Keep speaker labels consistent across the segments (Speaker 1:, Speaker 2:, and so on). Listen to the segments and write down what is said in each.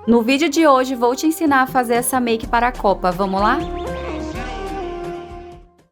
Speaker 1: No vídeo de hoje vou te ensinar a fazer essa make para a Copa, vamos lá?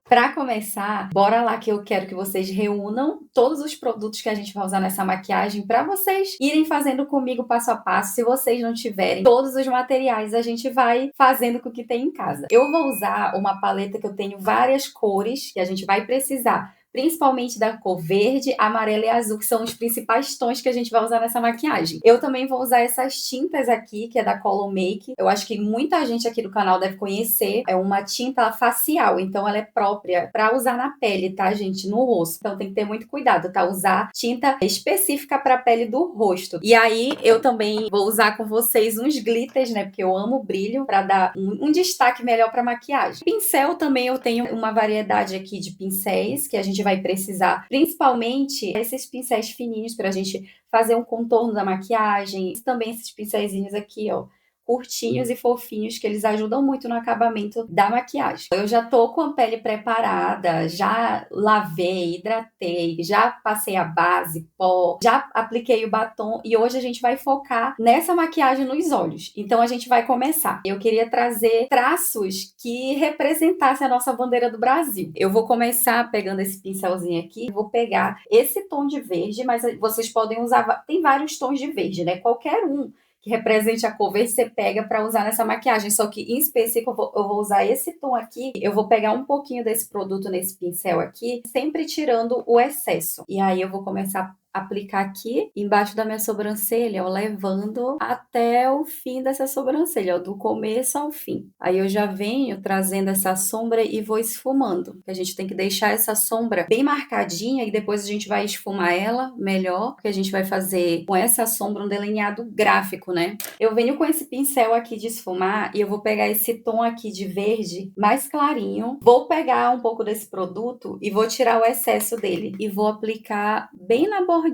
Speaker 1: Para começar, bora lá que eu quero que vocês reúnam todos os produtos que a gente vai usar nessa maquiagem para vocês irem fazendo comigo passo a passo. Se vocês não tiverem todos os materiais, a gente vai fazendo com o que tem em casa. Eu vou usar uma paleta que eu tenho várias cores que a gente vai precisar, principalmente da cor verde, amarela e azul, que são os principais tons que a gente vai usar nessa maquiagem. Eu também vou usar essas tintas aqui, que é da Color Make. Eu acho que muita gente aqui do canal deve conhecer. É uma tinta facial, então ela é própria para usar na pele, tá, gente? No rosto. Então tem que ter muito cuidado, tá? Usar tinta específica para a pele do rosto. E aí eu também vou usar com vocês uns glitters, né? Porque eu amo brilho, para dar um destaque melhor para maquiagem. Pincel também eu tenho uma variedade aqui de pincéis que a gente vai precisar, principalmente esses pincéis fininhos para a gente fazer um contorno da maquiagem. E também esses pincéisinhos aqui, ó, curtinhos e fofinhos, que eles ajudam muito no acabamento da maquiagem. Eu já tô com a pele preparada, já lavei, hidratei, já passei a base, pó, já apliquei o batom e hoje a gente vai focar nessa maquiagem nos olhos. Então a gente vai começar. Eu queria trazer traços que representassem a nossa bandeira do Brasil. Eu vou começar pegando esse pincelzinho aqui, vou pegar esse tom de verde, mas vocês podem usar, tem vários tons de verde, né? Qualquer um que represente a cor verde, você pega para usar nessa maquiagem. Só que, em específico, eu vou usar esse tom aqui. Eu vou pegar um pouquinho desse produto nesse pincel aqui, sempre tirando o excesso. E aí, eu vou começar a aplicar aqui, embaixo da minha sobrancelha, ó, levando até o fim dessa sobrancelha, ó, do começo ao fim. Aí, eu já venho trazendo essa sombra e vou esfumando. A gente tem que deixar essa sombra bem marcadinha e depois a gente vai esfumar ela melhor, porque a gente vai fazer com essa sombra um delineado gráfico, né? Eu venho com esse pincel aqui de esfumar e eu vou pegar esse tom aqui de verde mais clarinho. Vou pegar um pouco desse produto e vou tirar o excesso dele. E vou aplicar bem na bordinha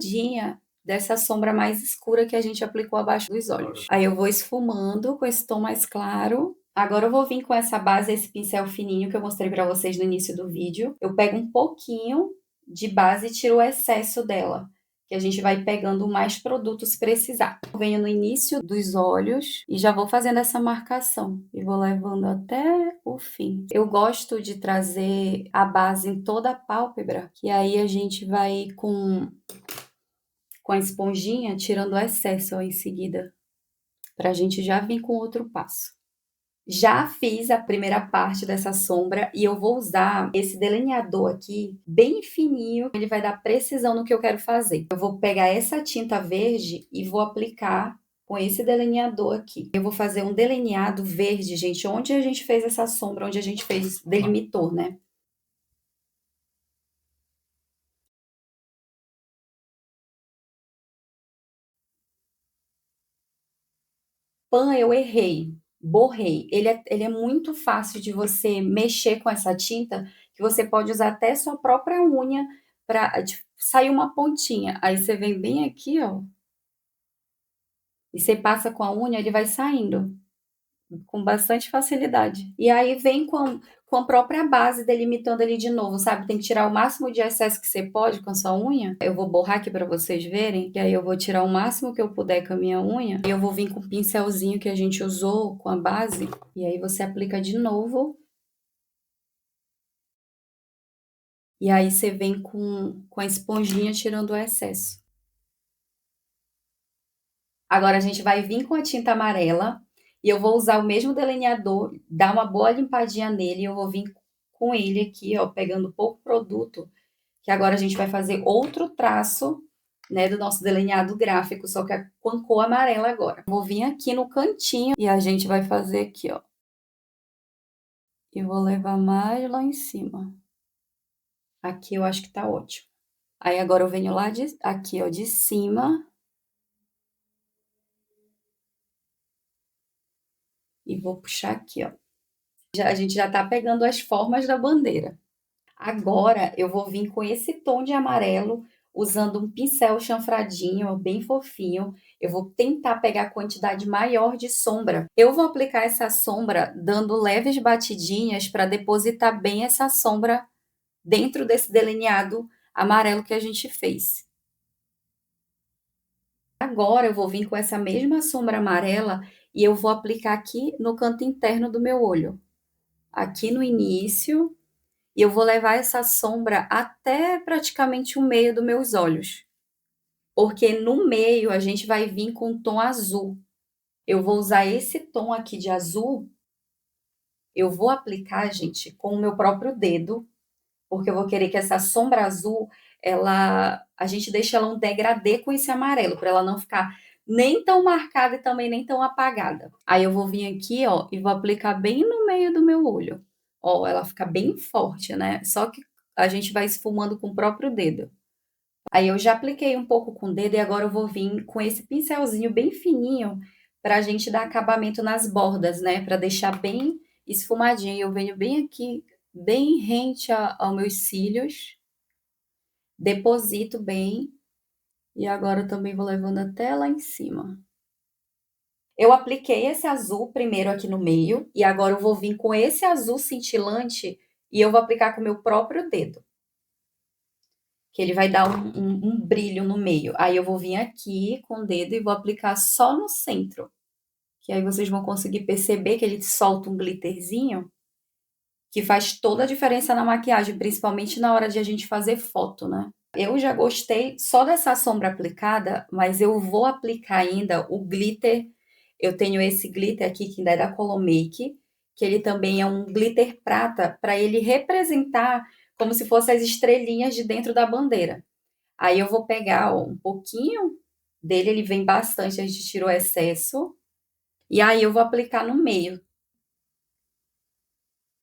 Speaker 1: dessa sombra mais escura que a gente aplicou abaixo dos olhos. Aí eu vou esfumando com esse tom mais claro. Agora eu vou vir com essa base, esse pincel fininho que eu mostrei pra vocês no início do vídeo. Eu pego um pouquinho de base e tiro o excesso dela, que a gente vai pegando mais produtos se precisar. Eu venho no início dos olhos e já vou fazendo essa marcação. E vou levando até o fim. Eu gosto de trazer a base em toda a pálpebra, que aí a gente vai com a esponjinha tirando o excesso ó, em seguida, pra gente já vir com outro passo. Já fiz a primeira parte dessa sombra e eu vou usar esse delineador aqui bem fininho, ele vai dar precisão no que eu quero fazer. Eu vou pegar essa tinta verde e vou aplicar com esse delineador aqui. Eu vou fazer um delineado verde, gente, onde a gente fez essa sombra, onde a gente fez, delimitou, né? Pan, eu errei, borrei. Ele é muito fácil de você mexer com essa tinta, que você pode usar até sua própria unha para sair uma pontinha. Aí você vem bem aqui, ó, e você passa com a unha, ele vai saindo com bastante facilidade. E aí vem com a própria base delimitando ali de novo, sabe? Tem que tirar o máximo de excesso que você pode com a sua unha. Eu vou borrar aqui para vocês verem, e aí eu vou tirar o máximo que eu puder com a minha unha. E eu vou vir com o pincelzinho que a gente usou com a base, e aí você aplica de novo. E aí você vem com a esponjinha tirando o excesso. Agora a gente vai vir com a tinta amarela e eu vou usar o mesmo delineador, dar uma boa limpadinha nele e eu vou vir com ele aqui, ó, pegando pouco produto, que agora a gente vai fazer outro traço, né, do nosso delineado gráfico, só que com a cor amarela agora. Vou vir aqui no cantinho e a gente vai fazer aqui, ó. E vou levar mais lá em cima. Aqui eu acho que tá ótimo. Aí agora eu venho lá aqui, ó, de cima. E vou puxar aqui, ó. A gente já tá pegando as formas da bandeira. Agora eu vou vir com esse tom de amarelo, usando um pincel chanfradinho, bem fofinho. Eu vou tentar pegar a quantidade maior de sombra. Eu vou aplicar essa sombra dando leves batidinhas para depositar bem essa sombra dentro desse delineado amarelo que a gente fez. Agora eu vou vir com essa mesma sombra amarela e eu vou aplicar aqui no canto interno do meu olho. Aqui no início, e eu vou levar essa sombra até praticamente o meio dos meus olhos. Porque no meio a gente vai vir com um tom azul. Eu vou usar esse tom aqui de azul. Eu vou aplicar, gente, com o meu próprio dedo, porque eu vou querer que essa sombra azul, a gente deixe ela um degradê com esse amarelo, para ela não ficar nem tão marcada e também nem tão apagada. Aí eu vou vir aqui, ó, e vou aplicar bem no meio do meu olho. Ó, ela fica bem forte, né? Só que a gente vai esfumando com o próprio dedo. Aí eu já apliquei um pouco com o dedo e agora eu vou vir com esse pincelzinho bem fininho para a gente dar acabamento nas bordas, né? Para deixar bem esfumadinho. E eu venho bem aqui, bem rente aos meus cílios. Deposito bem. E agora eu também vou levando até lá em cima. Eu apliquei esse azul primeiro aqui no meio. E agora eu vou vir com esse azul cintilante e eu vou aplicar com o meu próprio dedo. Que ele vai dar um brilho no meio. Aí eu vou vir aqui com o dedo e vou aplicar só no centro. Que aí vocês vão conseguir perceber que ele solta um glitterzinho que faz toda a diferença na maquiagem, principalmente na hora de a gente fazer foto, né? Eu já gostei só dessa sombra aplicada, mas eu vou aplicar ainda o glitter. Eu tenho esse glitter aqui que ainda é da Colomake, que ele também é um glitter prata, para ele representar como se fossem as estrelinhas de dentro da bandeira. Aí eu vou pegar, ó, um pouquinho dele, ele vem bastante, a gente tirou o excesso. E aí eu vou aplicar no meio.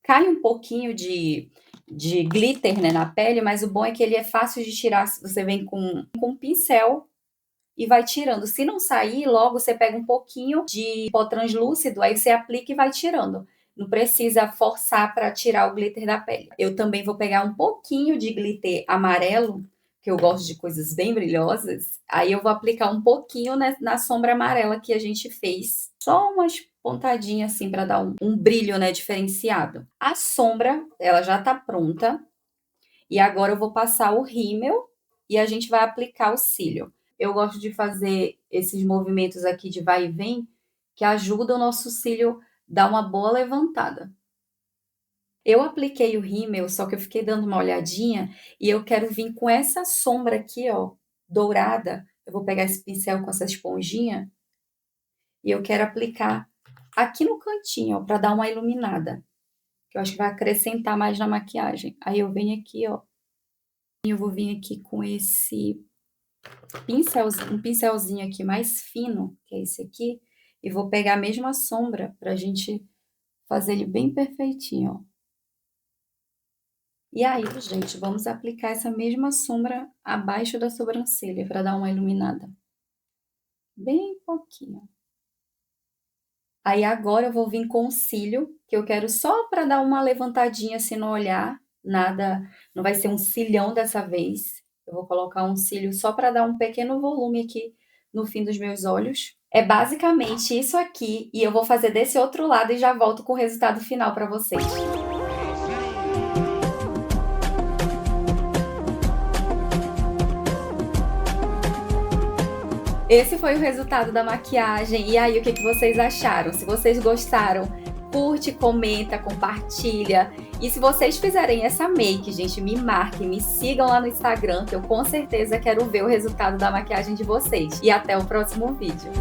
Speaker 1: Cai um pouquinho de glitter, né, na pele, mas o bom é que ele é fácil de tirar. Você vem com um pincel e vai tirando. Se não sair, logo você pega um pouquinho de pó translúcido, aí você aplica e vai tirando. Não precisa forçar para tirar o glitter da pele. Eu também vou pegar um pouquinho de glitter amarelo, que eu gosto de coisas bem brilhosas. Aí eu vou aplicar um pouquinho na sombra amarela que a gente fez. Só umas pontadinhas assim para dar um brilho, né, diferenciado. A sombra, ela já tá pronta. E agora eu vou passar o rímel e a gente vai aplicar o cílio. Eu gosto de fazer esses movimentos aqui de vai e vem, que ajudam o nosso cílio a dar uma boa levantada. Eu apliquei o rímel, só que eu fiquei dando uma olhadinha e eu quero vir com essa sombra aqui, ó, dourada. Eu vou pegar esse pincel com essa esponjinha e eu quero aplicar aqui no cantinho, ó, para dar uma iluminada. Que eu acho que vai acrescentar mais na maquiagem. Aí eu venho aqui, ó. Eu vou vir aqui com esse pincelzinho, um pincelzinho aqui mais fino, que é esse aqui, e vou pegar a mesma sombra pra gente fazer ele bem perfeitinho, ó. E aí, gente, vamos aplicar essa mesma sombra abaixo da sobrancelha para dar uma iluminada. Bem pouquinho. Aí agora eu vou vir com o cílio, que eu quero só para dar uma levantadinha assim no olhar, nada, não vai ser um cílião dessa vez. Eu vou colocar um cílio só para dar um pequeno volume aqui no fim dos meus olhos. É basicamente isso aqui, e eu vou fazer desse outro lado e já volto com o resultado final para vocês. Esse foi o resultado da maquiagem. E aí, o que vocês acharam? Se vocês gostaram, curte, comenta, compartilha. E se vocês fizerem essa make, gente, me marquem, me sigam lá no Instagram, que eu com certeza quero ver o resultado da maquiagem de vocês. E até o próximo vídeo.